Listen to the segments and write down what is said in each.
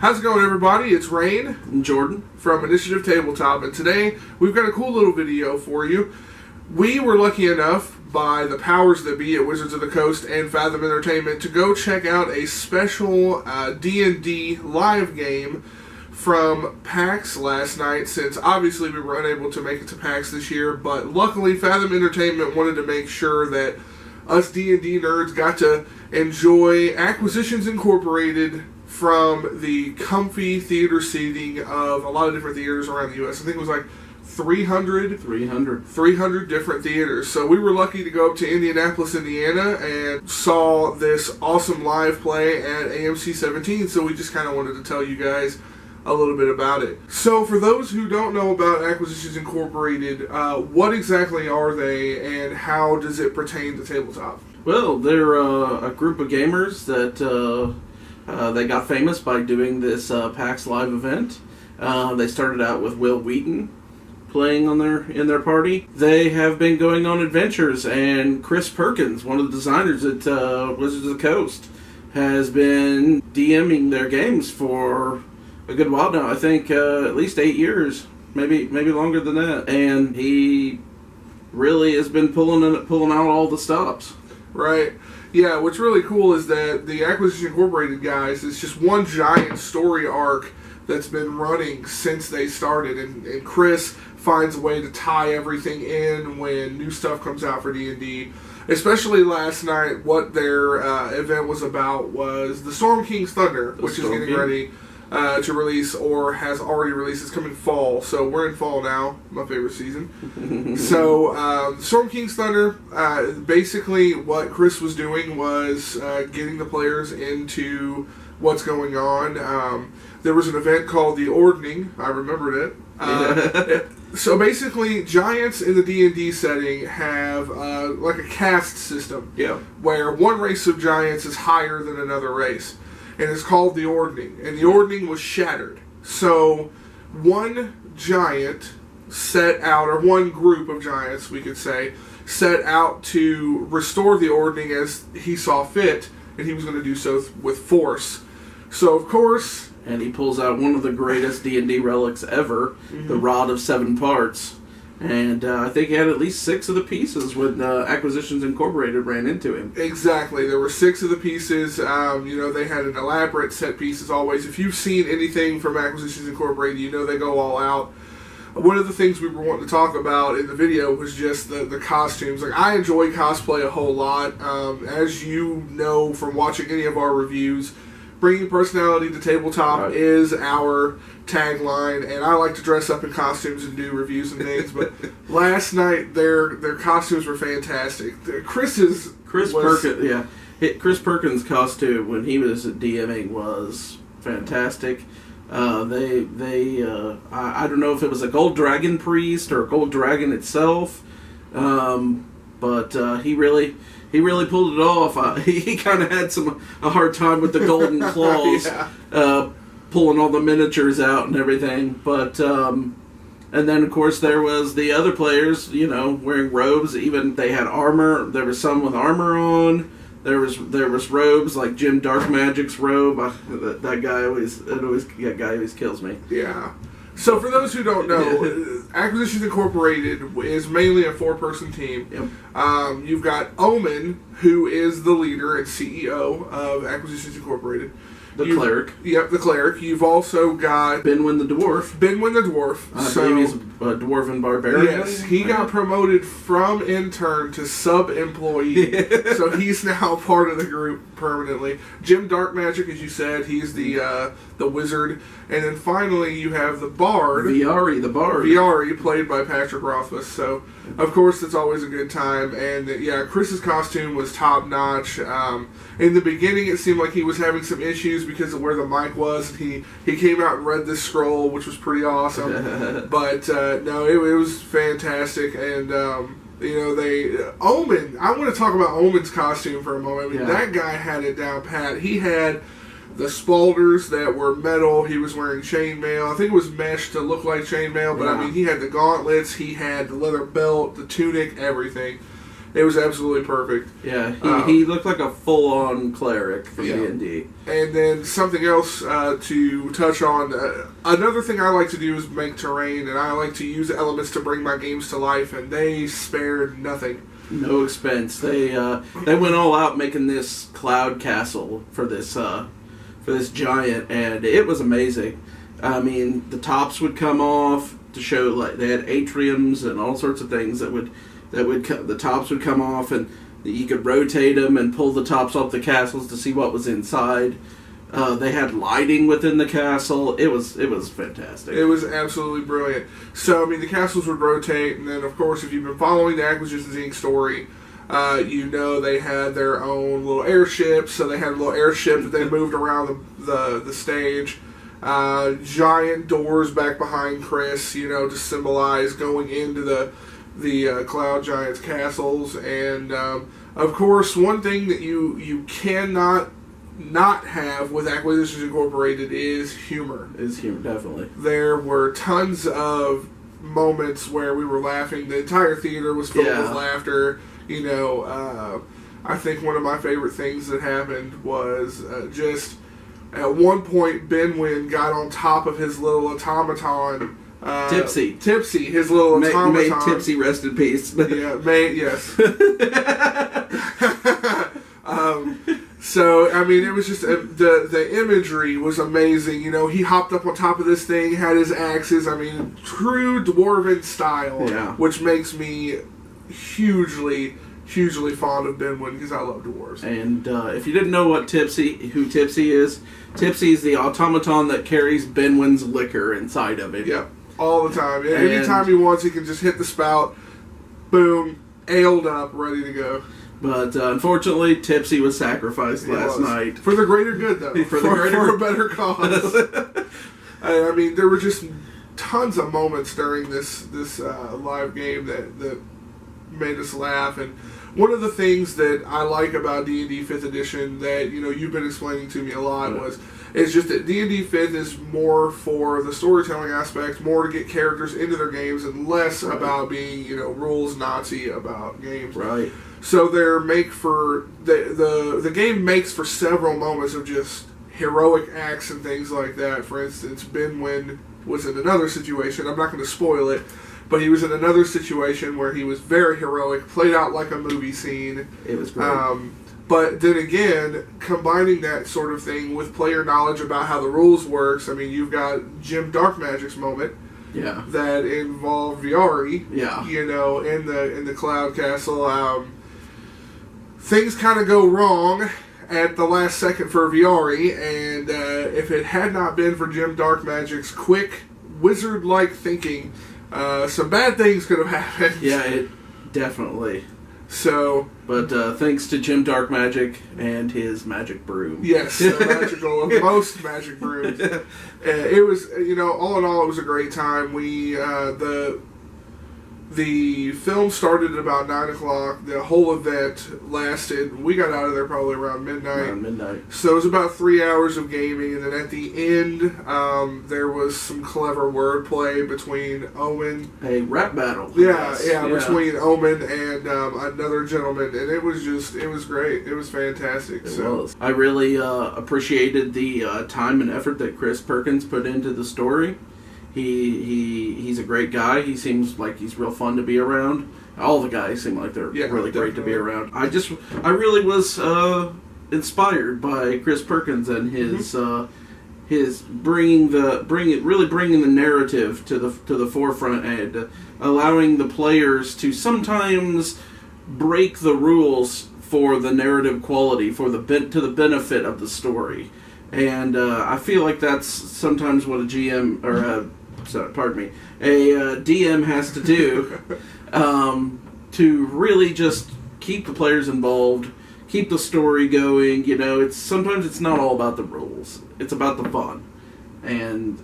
How's it going, everybody? It's Raine and Jordon from Initiative Tabletop, and today we've got a cool little video for you. We were lucky enough by the powers that be at Wizards of the Coast and Fathom Entertainment to go check out a special D&D live game from PAX last night, since obviously we were unable to make it to PAX this year, but luckily Fathom Entertainment wanted to make sure that us D&D nerds got to enjoy Aquisitions Incorporated from the comfy theater seating of a lot of different theaters around the U.S. I think it was like 300 different theaters. So we were lucky to go up to Indianapolis, Indiana, and saw this awesome live play at AMC 17, so we just kind of wanted to tell you guys a little bit about it. So for those who don't know about Aquisitions Incorporated, what exactly are they and how does it pertain to tabletop? Well, they're a group of gamers that they got famous by doing this PAX Live event. They started out with Will Wheaton playing in their party. They have been going on adventures, and Chris Perkins, one of the designers at Wizards of the Coast, has been DMing their games for a good while now. I think at least 8 years, maybe longer than that. And he really has been pulling out all the stops. Right. Yeah, what's really cool is that the Acquisition Incorporated guys is just one giant story arc that's been running since they started, and Chris finds a way to tie everything in when new stuff comes out for D&D. Especially last night, what their event was about was the Storm King's Thunder, which is getting ready to release, or has already released. It's coming fall, so we're in fall now, my favorite season. So Storm King's Thunder, basically what Chris was doing was getting the players into what's going on. There was an event called the Ordning, I remembered it. So basically, giants in the D&D setting have like a caste system, where one race of giants is higher than another race. And it's called the Ordning. And the Ordning was shattered. So one giant set out, or one group of giants, we could say, set out to restore the Ordning as he saw fit, and he was going to do so with force. So, of course... And he pulls out one of the greatest D&D relics ever, the Rod of 7 Parts. And I think he had at least 6 of the pieces when Acquisitions Incorporated ran into him. Exactly. There were 6 of the pieces. They had an elaborate set piece as always. If you've seen anything from Acquisitions Incorporated, you know they go all out. One of the things we were wanting to talk about in the video was just the costumes. Like, I enjoy cosplay a whole lot. As you know from watching any of our reviews, bringing personality to tabletop is our tagline, and I like to dress up in costumes and do reviews and things, but last night their costumes were fantastic. Chris Perkins' costume when he was DMing was fantastic. I don't know if it was a gold dragon priest or a gold dragon itself, but he really pulled it off. He kind of had a hard time with the golden claws, pulling all the miniatures out and everything. But and then of course there was the other players, wearing robes. Even they had armor. There was some with armor on. There was robes like Jim Dark Magic's robe. That guy always kills me. Yeah. So for those who don't know, Acquisitions Incorporated is mainly a 4-person team. Yep. You've got Omen, who is the leader and CEO of Acquisitions Incorporated. The cleric. Yep, the cleric. You've also got... Benwyn the dwarf. I believe he's a dwarven barbarian. Yes, he got promoted from intern to sub-employee. So he's now part of the group permanently. Jim Dark Magic, as you said, he's the wizard. And then finally you have the bard. Viari, the bard. Viari, played by Patrick Rothfuss. So, of course, it's always a good time. And, Chris's costume was top-notch. In the beginning, it seemed like he was having some issues because of where the mic was. He came out and read this scroll, which was pretty awesome. But, no, it was fantastic. And, Omen, I want to talk about Omen's costume for a moment. I mean, that guy had it down pat. He had the spalders that were metal. He was wearing chainmail. I think it was mesh to look like chainmail, but I mean, he had the gauntlets, he had the leather belt, the tunic, everything. It was absolutely perfect. Yeah, he looked like a full-on cleric from D&D. And then something else to touch on. Another thing I like to do is make terrain, and I like to use elements to bring my games to life, and they spared nothing. No expense. They went all out making this cloud castle for this giant, and it was amazing. I mean, the tops would come off to show, like, they had atriums and all sorts of things the tops would come off, and you could rotate them and pull the tops off the castles to see what was inside. They had lighting within the castle. It was fantastic. It was absolutely brilliant. So, I mean, the castles would rotate, and then, of course, if you've been following the Acquisitions Inc. story, you know they had their own little airships. So they had a little airship that they moved around the stage. Giant doors back behind Chris, to symbolize going into the Cloud Giants castles. And, of course, one thing that you cannot not have with Acquisitions Incorporated is humor. Definitely. There were tons of moments where we were laughing. The entire theater was filled with laughter. I think one of my favorite things that happened was just at one point Benwin got on top of his little automaton. Tipsy, his little automaton. Made Tipsy rest in peace. Yes. So, I mean, it was just, the imagery was amazing. He hopped up on top of this thing, had his axes. I mean, true dwarven style, which makes me hugely fond of Benwin because I love dwarves. And if you didn't know who Tipsy is the automaton that carries Benwin's liquor inside of it. Yeah, all the time. Anytime he wants, he can just hit the spout, boom, aled up, ready to go. But unfortunately, Tipsy was sacrificed last night. For the greater good, though. For a better cause. I mean, there were just tons of moments during this live game that made us laugh. And one of the things that I like about D&D 5th Edition that, you've been explaining to me a lot is just that D&D 5th is more for the storytelling aspect, more to get characters into their games, and less about being, rules Nazi about games. Right. So the game makes for several moments of just heroic acts and things like that. For instance, Benwin was in another situation. I'm not going to spoil it, but he was in another situation where he was very heroic, played out like a movie scene. It was great. But then again, combining that sort of thing with player knowledge about how the rules works. I mean, you've got Jim Darkmagic's moment. Yeah. That involved Viari. Yeah. In the Cloud Castle. Things kind of go wrong at the last second for Viari, and if it had not been for Jim Darkmagic's quick, wizard-like thinking, some bad things could have happened. Yeah, it definitely. So, but thanks to Jim Darkmagic and his magic broom. Yes, the magical of most magic brooms. It was, all in all, it was a great time. The film started at about 9 o'clock. The whole event lasted, we got out of there probably around midnight. So it was about 3 hours of gaming, and then at the end, there was some clever wordplay between Omen. A rap battle. Between Omen and another gentleman, and it was great. It was fantastic. It was. I really appreciated the time and effort that Chris Perkins put into the story. He's a great guy. He seems like he's real fun to be around. All the guys seem like they're really great to be around. I really was inspired by Chris Perkins and his bringing the narrative to the forefront and allowing the players to sometimes break the rules for the narrative quality, to the benefit of the story. And I feel like that's sometimes what a GM a DM has to do to really just keep the players involved, keep the story going. Sometimes it's not all about the rules; it's about the fun. And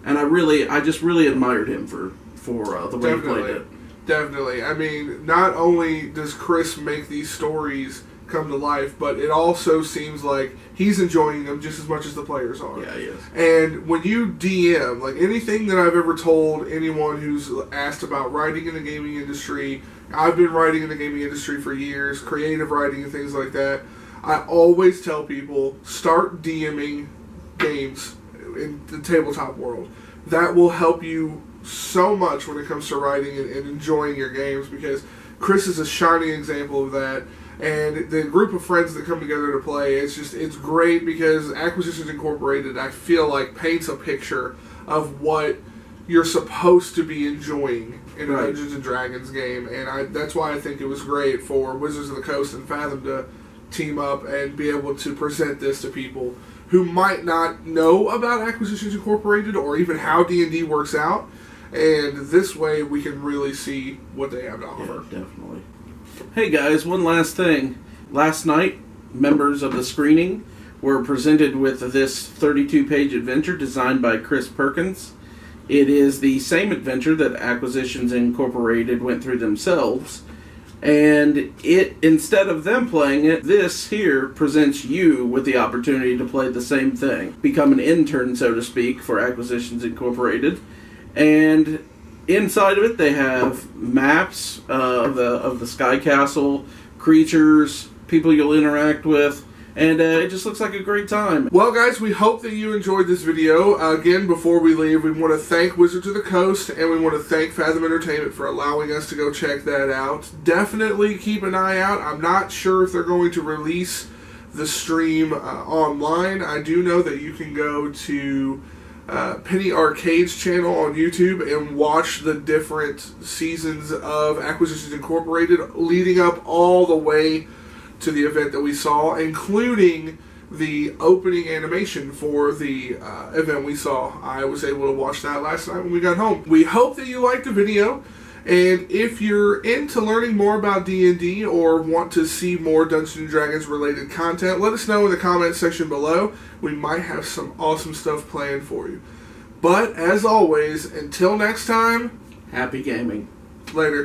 I just really admired him for the way he played it. Definitely. I mean, not only does Chris make these stories come to life, but it also seems like he's enjoying them just as much as the players are. Yeah, he is. And when you DM, like anything that I've ever told anyone who's asked about writing in the gaming industry, I've been writing in the gaming industry for years, creative writing and things like that, I always tell people, start DMing games in the tabletop world. That will help you so much when it comes to writing and enjoying your games, because Chris is a shining example of that. And the group of friends that come together to play, it's great because Acquisitions Incorporated, I feel like, paints a picture of what you're supposed to be enjoying in a Dungeons and Dragons game. And that's why I think it was great for Wizards of the Coast and Fathom to team up and be able to present this to people who might not know about Acquisitions Incorporated or even how D&D works out. And this way we can really see what they have to offer. Yeah, definitely. Hey guys, one last thing. Last night, members of the screening were presented with this 32-page adventure designed by Chris Perkins. It is the same adventure that Acquisitions Incorporated went through themselves. And it, instead of them playing it, this here presents you with the opportunity to play the same thing. Become an intern, so to speak, for Acquisitions Incorporated. And inside of it, they have maps of the Sky Castle, creatures, people you'll interact with, and it just looks like a great time. Well, guys, we hope that you enjoyed this video. Again, before we leave, we want to thank Wizards of the Coast, and we want to thank Fathom Entertainment for allowing us to go check that out. Definitely keep an eye out. I'm not sure if they're going to release the stream online. I do know that you can go to Penny Arcade's channel on YouTube and watch the different seasons of Acquisitions Incorporated leading up all the way to the event that we saw, including the opening animation for the event we saw. I was able to watch that last night when we got home. We hope that you liked the video, and if you're into learning more about D&D or want to see more Dungeons & Dragons related content, let us know in the comment section below. We might have some awesome stuff planned for you. But as always, until next time, Happy gaming. Later.